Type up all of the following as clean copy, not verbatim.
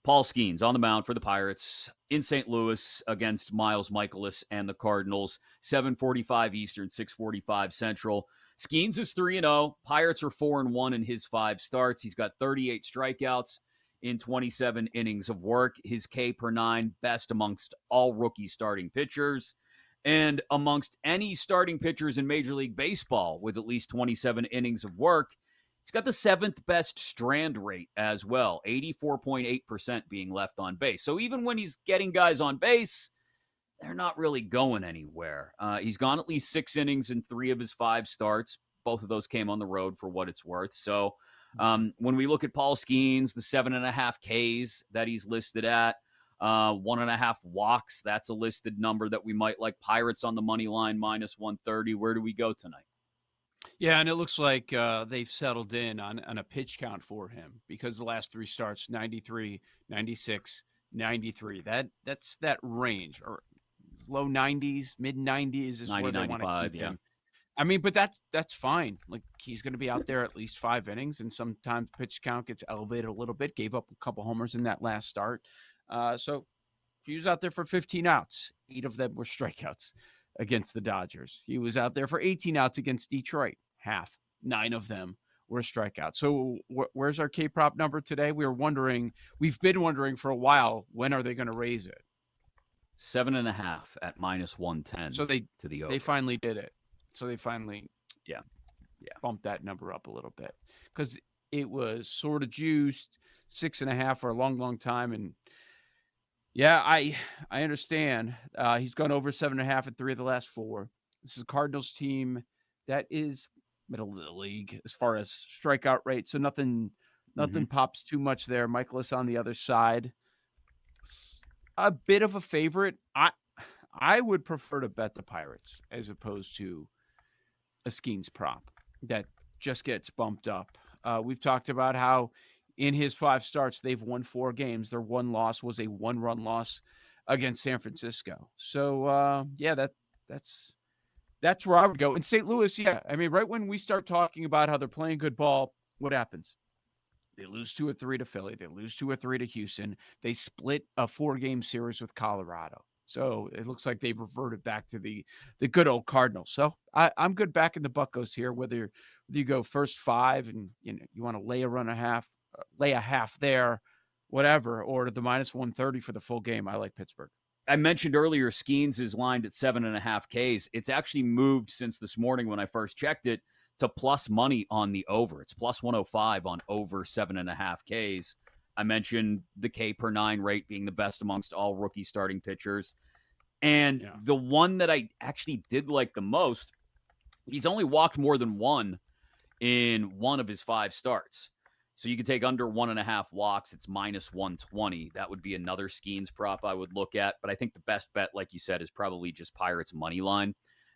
Paul Skenes on the mound for the Pirates in St. Louis against Miles Michaelis and the Cardinals. 7:45 Eastern, 6:45 Central. Skenes is 3-0. Pirates are 4-1 in his 5 starts. He's got 38 strikeouts in 27 innings of work. His K per 9, best amongst all rookie starting pitchers. And amongst any starting pitchers in Major League Baseball with at least 27 innings of work, he's got the 7th best strand rate as well, 84.8% being left on base. So even when he's getting guys on base, they're not really going anywhere. He's gone at least 6 innings in 3 of his 5 starts. Both of those came on the road for what it's worth. So when we look at Paul Skenes, the 7.5 Ks that he's listed at, 1.5 walks, that's a listed number that we might like. Pirates on the money line, minus 130. Where do we go tonight? Yeah, and it looks like they've settled in on a pitch count for him because the last 3 starts, 93, 96, 93. That's that range, or low 90s, mid 90s is 90, where they want to 95, keep yeah. him. I mean, but that's fine. Like, he's going to be out there at least 5 innings, and sometimes pitch count gets elevated a little bit. Gave up a couple homers in that last start. So he was out there for 15 outs. 8 of them were strikeouts against the Dodgers. He was out there for 18 outs against Detroit. Half. 9 of them were strikeouts. So where's our K-prop number today? We've been wondering for a while, when are they going to raise it? 7.5 at minus 110. So to the over. They finally did it. So they finally yeah bumped that number up a little bit, because it was sort of juiced 6.5 for a long time. And yeah, I understand. He's gone over 7.5 in 3 of the last 4. This is a Cardinals team that is middle of the league as far as strikeout rate. So nothing pops too much there. Michaelis on the other side, a bit of a favorite. I would prefer to bet the Pirates as opposed to a Skenes prop that just gets bumped up. We've talked about how in his 5 starts, they've won 4 games. Their one loss was a 1-run loss against San Francisco. So yeah, that's where I would go. In St. Louis, yeah. I mean, right when we start talking about how they're playing good ball, what happens? They lose 2 or 3 to Philly. They lose 2 or 3 to Houston. They split a 4-game series with Colorado. So it looks like they've reverted back to the good old Cardinals. So I'm good back in the Buccos here, whether you go first 5 and you want to lay a half there, whatever, or the minus 130 for the full game. I like Pittsburgh. I mentioned earlier, Skenes is lined at 7.5 Ks. It's actually moved since this morning when I first checked it to plus money on the over. It's plus 105 on over 7.5 Ks. I mentioned the K per 9 rate being the best amongst all rookie starting pitchers. And the one that I actually did like the most, he's only walked more than 1 in 1 of his 5 starts. So you can take under 1.5 walks. It's minus 120. That would be another Skenes prop I would look at. But I think the best bet, like you said, is probably just Pirates money line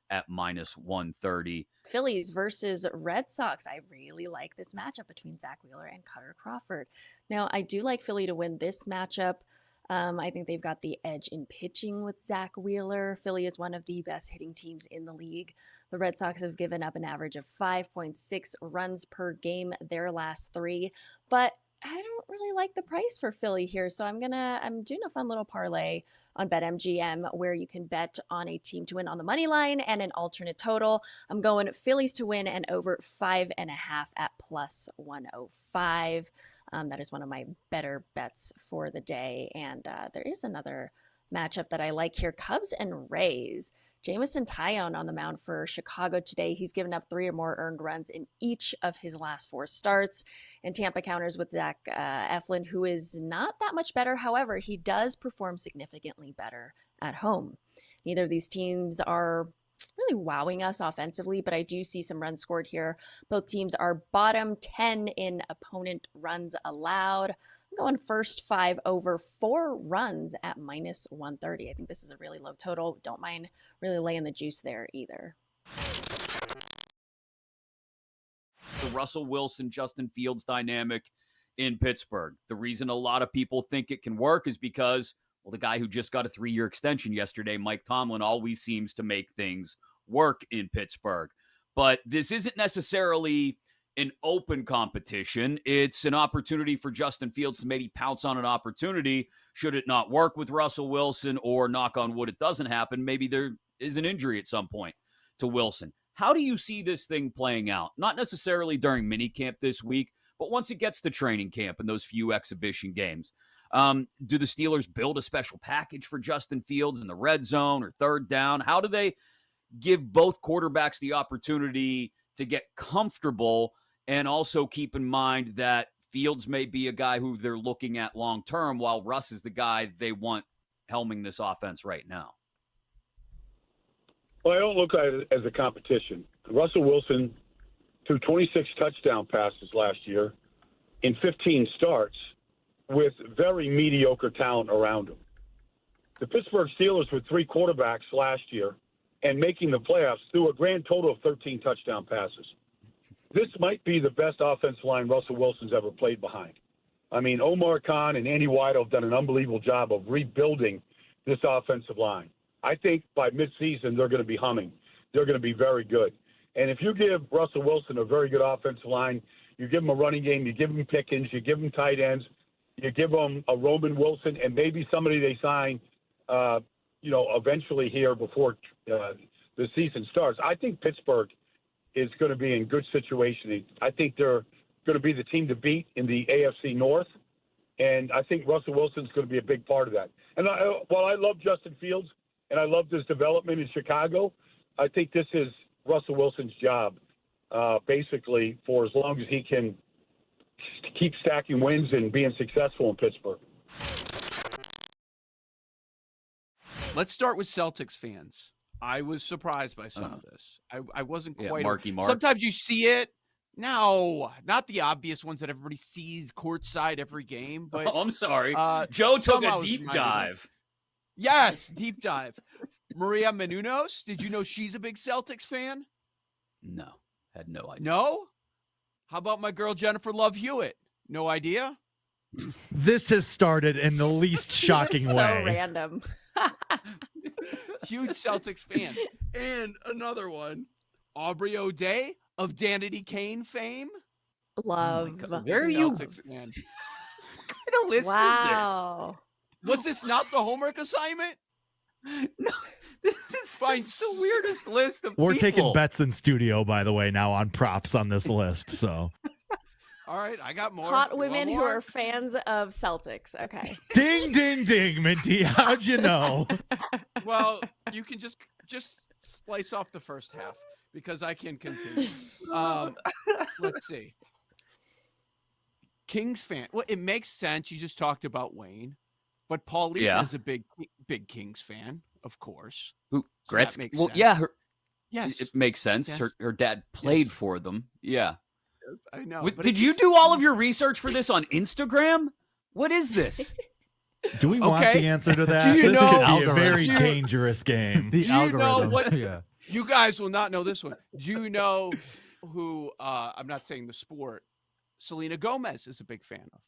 at minus 130. Phillies versus Red Sox. I really like this matchup between Zach Wheeler and Cutter Crawford. Now, I do like Philly to win this matchup. I think they've got the edge in pitching with Zach Wheeler. Philly is one of the best hitting teams in the league. The Red Sox have given up an average of 5.6 runs per game their last 3, but I don't really like the price for Philly here, so I'm doing a fun little parlay on BetMGM where you can bet on a team to win on the money line and an alternate total. I'm going Phillies to win and over 5.5 at plus 105. That is one of my better bets for the day. And there is another matchup that I like here, Cubs and Rays. Jamison Tyone on the mound for Chicago today. He's given up 3 or more earned runs in each of his last 4 starts. And Tampa counters with Zach Eflin, who is not that much better. However, he does perform significantly better at home. Neither of these teams are really wowing us offensively, but I do see some runs scored here. Both teams are bottom 10 in opponent runs allowed. I'm going first 5 over 4 runs at minus 130. I think this is a really low total. Don't mind really laying the juice there either. The Russell Wilson, Justin Fields dynamic in Pittsburgh. The reason a lot of people think it can work is because, well, the guy who just got a 3-year extension yesterday, Mike Tomlin, always seems to make things work in Pittsburgh. But this isn't necessarily an open competition. It's an opportunity for Justin Fields to maybe pounce on an opportunity should it not work with Russell Wilson, or knock on wood, it doesn't happen. Maybe there is an injury at some point to Wilson. How do you see this thing playing out? Not necessarily during minicamp this week, but once it gets to training camp and those few exhibition games. Do the Steelers build a special package for Justin Fields in the red zone or third down? How do they give both quarterbacks the opportunity to get comfortable, and also keep in mind that Fields may be a guy who they're looking at long term, while Russ is the guy they want helming this offense right now? Well, I don't look at it as a competition. Russell Wilson threw 26 touchdown passes last year in 15 starts with very mediocre talent around him. The Pittsburgh Steelers with 3 quarterbacks last year and making the playoffs threw a grand total of 13 touchdown passes. This might be the best offensive line Russell Wilson's ever played behind. I mean, Omar Khan and Andy Weidel have done an unbelievable job of rebuilding this offensive line. I think by midseason they're going to be humming. They're going to be very good. And if you give Russell Wilson a very good offensive line, you give him a running game, you give him Pickens, you give him tight ends, you give him a Roman Wilson, and maybe somebody they sign, eventually here before the season starts. I think Pittsburgh is going to be in good situation. I think they're going to be the team to beat in the AFC North, and I think Russell Wilson's going to be a big part of that. And while I love Justin Fields and I loved his development in Chicago, I think this is Russell Wilson's job, basically, for as long as he can keep stacking wins and being successful in Pittsburgh. Let's start with Celtics fans. I was surprised by some of this. I wasn't quite. Marky Mark. Sometimes you see it. No, not the obvious ones that everybody sees courtside every game. But I'm sorry. Joe took a deep dive. Yes, deep dive. Maria Menounos, did you know she's a big Celtics fan? No, had no idea. No? How about my girl Jennifer Love Hewitt? No idea? This has started in the least shocking so way. Random. Huge Celtics fan. And another one, Aubrey O'Day of Danity Kane fame. Love. Where are you? Celtics fan. What kind of list Wow. Was this not the homework assignment? is this? No, this is Fine. the weirdest list of We're people. taking bets in studio, by the way, now on props on this list. So All right, I got more. Hot You women want who more? are fans of Celtics. Okay. ding, ding, ding, Minty. How'd you know? Well, you can just splice off the first half because I can continue. Let's see. Kings fan. Well, it makes sense. You just talked about Wayne, but Paulina is a big Kings fan, of course. Who? So that Gretzky. makes Well, sense. yeah, Yes. it makes sense. Yes. Her dad played Yes. for them. Yeah. Yes, I know. but Did it you just- do all of your research for this on Instagram? What is this? Do we want Okay. the answer to that? Do you This know- could be a Algorithm. very Do you- dangerous game. The Do you know algorithm. what- Yeah. You guys will not know this one. Do you know who, I'm not saying the sport, Selena Gomez is a big fan of?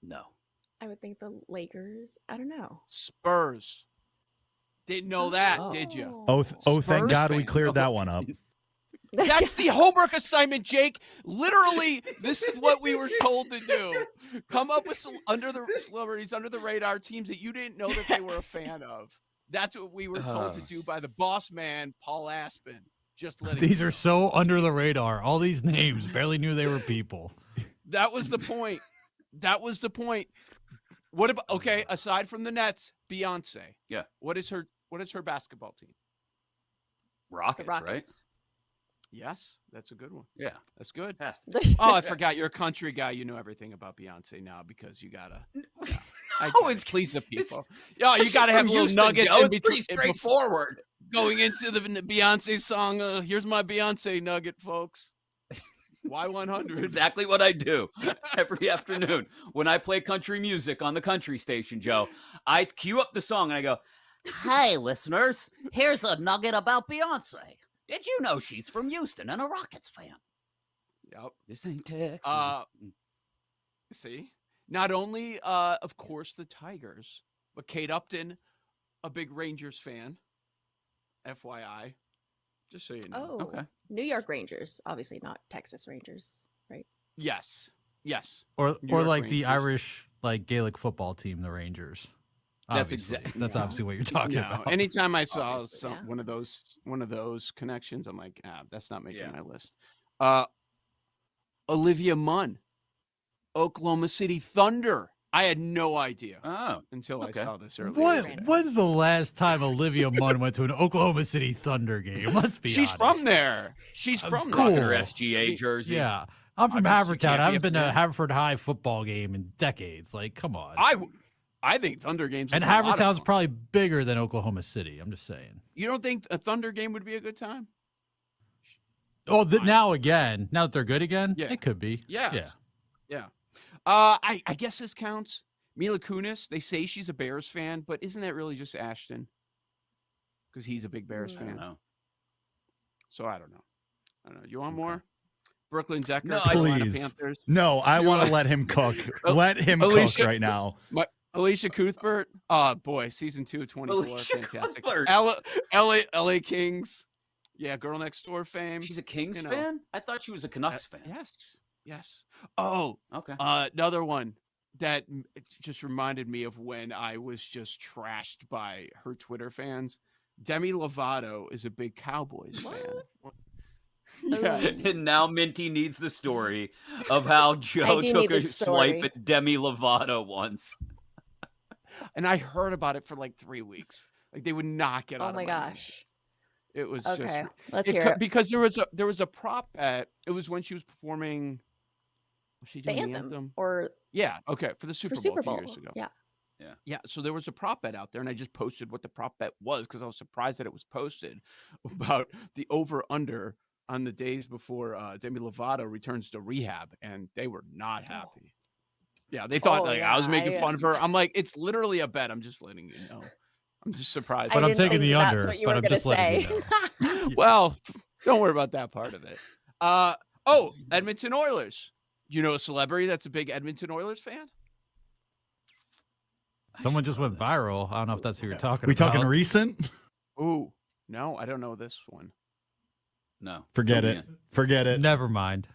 No. I would think the Lakers. I don't know. Spurs. Didn't know that, did you? Oh, thank Spurs God we fan. cleared that one up. That's the homework assignment, Jake. Literally, this is what we were told to do. Come up with some celebrities under the radar teams that you didn't know that they were a fan of. That's what we were told to do by the boss man, Paul Aspen. Just letting These you are know. so under the radar. All these names, barely knew they were people. That was the point. That was the point. What about aside from the Nets, Beyonce. Yeah. What is her basketball team? The Rockets, right? Rockets. Yes, that's a good one. Yeah. That's good. Has to be. Oh, I forgot. You're a country guy. You know everything about Beyonce now because you gotta. I No, get it's it. Please the it's- people. Yeah, you She's gotta have from little Houston, nuggets Joe. in It's pretty between straightforward. going into the Beyonce song. Here's my Beyonce nugget, folks. That's Y100. exactly what I do every afternoon when I play country music on the country station, Joe. I cue up the song and I go, "Hey, listeners, here's a nugget about Beyonce. Did you know she's from Houston and a Rockets fan? Yep. This ain't Texas." See, not only, of course, the Tigers, but Kate Upton, a big Rangers fan. FYI, just so you know. Oh. Okay. New York Rangers, obviously not Texas Rangers, right? Yes. Or New York like the Rangers. Irish like Gaelic football team, the Rangers. That's Obviously. exactly- That's No. obviously what you're talking No, about. anytime I saw Obviously, yeah. one of those connections, I'm like, that's not making Yeah. my list. Olivia Munn, Oklahoma City Thunder. I had no idea Oh, until I okay. saw this earlier. What? today. When's the last time Olivia Munn went to an Oklahoma City Thunder game? Let's be She's honest. from there. She's from cool. there. Rocking her SGA jersey. Yeah. I'm from Obviously, you Havertown. can't I be haven't a been to a fan. Haverford High football game in decades. Like, come on. I think Thunder games. And would be a lot of Havertown's fun. probably bigger than Oklahoma City. I'm just saying. You don't think a Thunder game would be a good time? Oh, now again. Now that they're good again? Yeah. It could be. Yes. Yeah. I guess this counts. Mila Kunis, they say she's a Bears fan, but isn't that really just Ashton? Because he's a big Bears No. fan. No. So I don't know. You want more? Brooklyn Decker, No, Carolina please. Panthers. No, I You want to want- let him cook. Let him Alicia- cook right now. Alicia Cuthbert. Oh, boy. Season 2 of 24. Alicia Fantastic. Cuthbert. LA Kings. Yeah, Girl Next Door fame. She's a Kings You know. fan? I thought she was a Canucks fan. Yes. Oh, Okay. another one that it just reminded me of when I was just trashed by her Twitter fans. Demi Lovato is a big Cowboys fan. Yes. And now Minty needs the story of how Joe do took need a the swipe story. at Demi Lovato once. And I heard about it for like 3 weeks. Like they would not get out Oh of my mind. gosh. It was Okay, just let's hear it. because there was a prop bet. It was when she was performing. Was she The doing anthem, or Yeah, okay, for the Super for Bowl Super a few Bowl. years ago. Yeah. Yeah, so there was a prop bet out there, and I just posted what the prop bet was because I was surprised that it was posted about the over/under on the days before Demi Lovato returns to rehab, and they were not happy. Yeah, they thought Oh, I was yeah, making fun of her. I'm like, it's literally a bet. I'm just letting you know. I'm just surprised. But I I'm didn't taking think the that's under, what you but were I'm gonna just letting say. you know. Well, don't worry about that part of it. Edmonton Oilers. You know a celebrity that's a big Edmonton Oilers fan? Someone just went viral. I don't know if that's who you're talking We about. talking recent? Ooh, no, I don't know this one. No. Forget Fill me it. in. Forget it. Never mind.